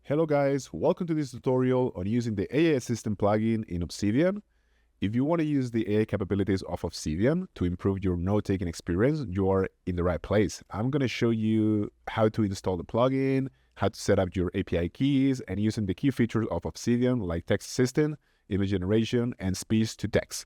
Hello guys, welcome to this tutorial on using the AI Assistant plugin in Obsidian. If you want to use the AI capabilities of Obsidian to improve your note-taking experience, you are in the right place. I'm going to show you how to install the plugin, how to set up your API keys, and using the key features of Obsidian like text assistant, image generation, and speech to text.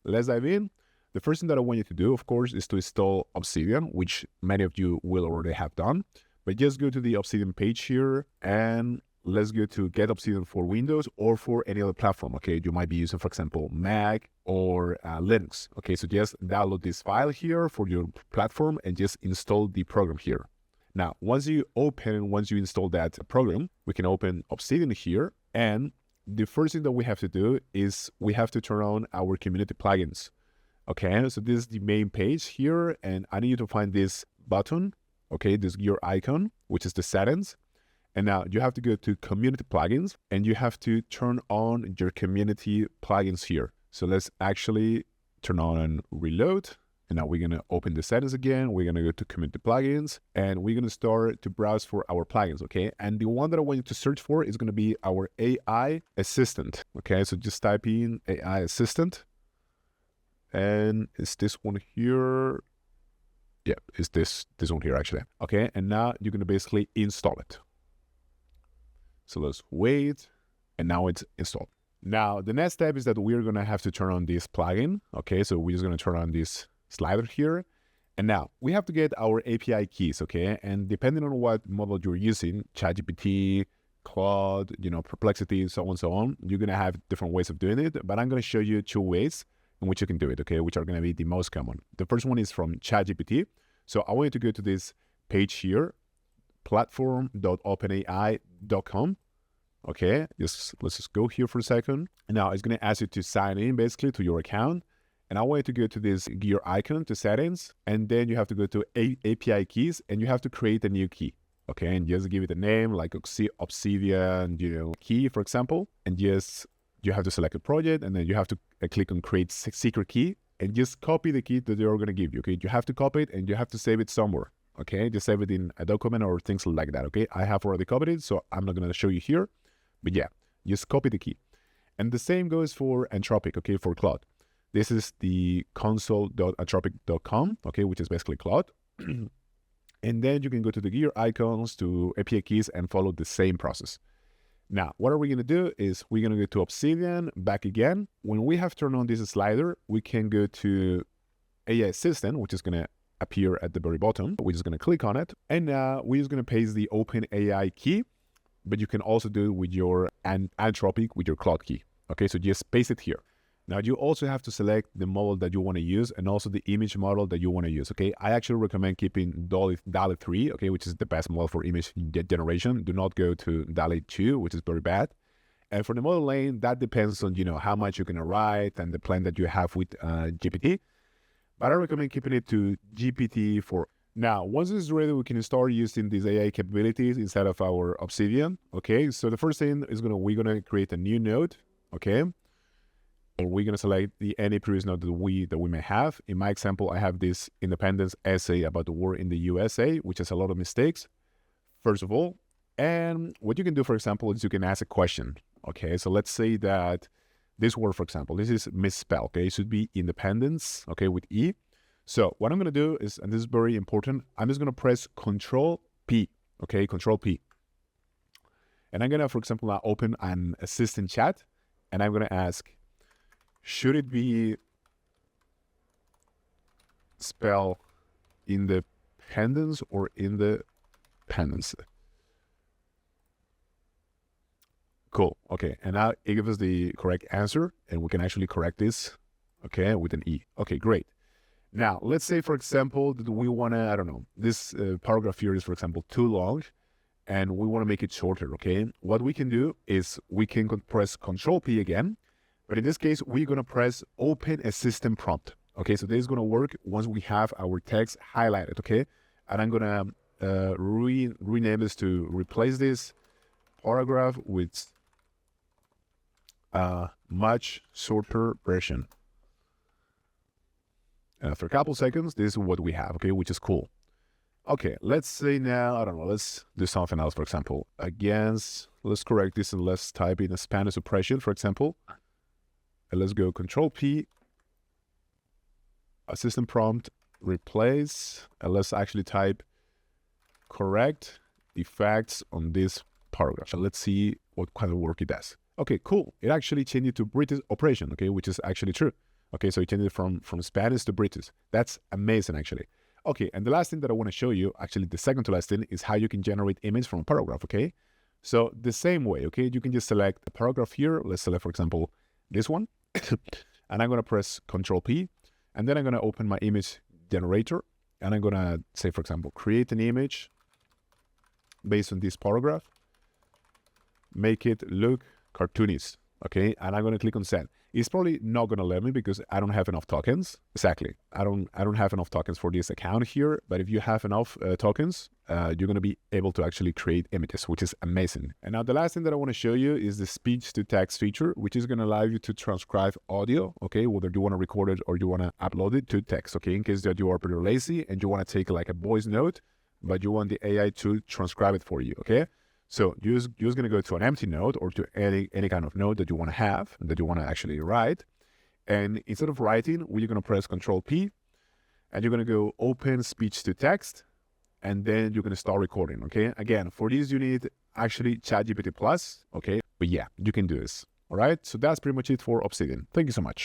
Let's dive in. The first thing that I want you to do, of course, is to install Obsidian, which many of you will already have done. But just go to the Obsidian page here and let's go to Get Obsidian for Windows or for any other platform, okay? You might be using, for example, Mac or Linux, okay? So just download this file here for your platform and just install the program here. Now, once you install that program, we can open Obsidian here. And the first thing that we have to do is we have to turn on our community plugins, okay? So this is the main page here, and I need you to find this button, okay, this gear icon, which is the settings. And now you have to go to community plugins and you have to turn on your community plugins here. So let's actually turn on and reload. And now we're going to open the settings again. We're going to go to community plugins and we're going to start to browse for our plugins, okay? And the one that I want you to search for is going to be our AI assistant, okay? So just type in AI assistant. And it's this one here. Yeah, it's this one here actually. Okay, and now you're going to basically install it. So let's wait, and now it's installed. Now, the next step is that we're going to have to turn on this plugin. Okay, so we're just going to turn on this slider here. And now we have to get our API keys, okay? And depending on what model you're using, ChatGPT, Claude, Perplexity, so on, you're going to have different ways of doing it. But I'm going to show you two ways in which you can do it, okay, which are going to be the most common. The first one is from ChatGPT. So I want you to go to this page here, platform.openai.com. Okay, let's just go here for a second. And now it's going to ask you to sign in basically to your account. And I want you to go to this gear icon to settings. And then you have to go to API keys and you have to create a new key. Okay, and just give it a name like Obsidian, key, for example. And just you have to select a project and then you have to click on create secret key and just copy the key that they're going to give you. Okay, you have to copy it and you have to save it somewhere. Okay, just save it in a document or things like that. Okay, I have already copied it, so I'm not going to show you here. But yeah, just copy the key. And the same goes for Anthropic, okay, for Claude. This is the console.anthropic.com, okay, which is basically Claude. And then you can go to the gear icons, to API keys, and follow the same process. Now, what are we going to do is we're going to go to Obsidian, back again. When we have turned on this slider, we can go to AI Assistant, which is going to appear at the very bottom. We're just going to click on it. And now we're just going to paste the OpenAI key, but you can also do it with your Anthropic, with your Claude key. Okay, so just paste it here. Now, you also have to select the model that you want to use and also the image model that you want to use, okay? I actually recommend keeping DALL-E 3, okay, which is the best model for image generation. Do not go to DALL-E 2, which is very bad. And for the model lane, that depends on, how much you're going to write and the plan that you have with GPT. But I recommend keeping it to GPT-4. Now, once this is ready, we can start using these AI capabilities inside of our Obsidian, okay? So the first thing is we're going to create a new node, okay? And we're going to select any previous node that we may have. In my example, I have this independence essay about the war in the USA, which has a lot of mistakes, first of all. And what you can do, for example, is you can ask a question, okay? So let's say that this word, for example, this is misspelled, okay? It should be independence, okay, with E. So what I'm going to do is, and this is very important, I'm just going to press Control P, okay, Control P. And I'm going to, for example, now open an assistant chat, and I'm going to ask, should it be spelled independence or independence? Cool. Okay. And now it gives us the correct answer, and we can actually correct this, okay, with an E. Okay, great. Now, let's say, for example, that we want to, I don't know, this paragraph here is, for example, too long, and we want to make it shorter, okay? What we can do is we can press Control P again, but in this case, we're going to press Open Assistant Prompt. Okay, so this is going to work once we have our text highlighted, okay? And I'm going to rename this to replace this paragraph with a much shorter version. And after a couple seconds, this is what we have, okay, which is cool. Okay, let's say now, I don't know, let's do something else, for example. Against, let's correct this and let's type in a Spanish suppression, for example. And let's go Control P, assistant prompt, replace, and let's actually type correct effects on this paragraph. So let's see what kind of work it does. Okay, cool. It actually changed it to British operation, okay, which is actually true. Okay, so it changed it from Spanish to British. That's amazing, actually. Okay, and the last thing that I want to show you, actually the second to last thing, is how you can generate image from a paragraph, okay? So the same way, okay, you can just select a paragraph here. Let's select, for example, this one. And I'm going to press Control P. And then I'm going to open my image generator. And I'm going to say, for example, create an image based on this paragraph. Make it look cartoonish, okay? And I'm going to click on send. It's probably not going to let me because I don't have enough tokens. Exactly. I don't have enough tokens for this account here. But if you have enough tokens, you're going to be able to actually create images, which is amazing. And now the last thing that I want to show you is the speech to text feature, which is going to allow you to transcribe audio, okay? Whether you want to record it or you want to upload it to text, okay? In case that you are pretty lazy and you want to take like a voice note, but you want the AI to transcribe it for you, okay? So you're just going to go to an empty note or to any kind of note that you want to have, that you want to actually write. And instead of writing, you're going to press Control P and you're going to go open speech to text. And then you're going to start recording, okay? Again, for this, you need actually ChatGPT Plus, okay? But yeah, you can do this, all right? So that's pretty much it for Obsidian. Thank you so much.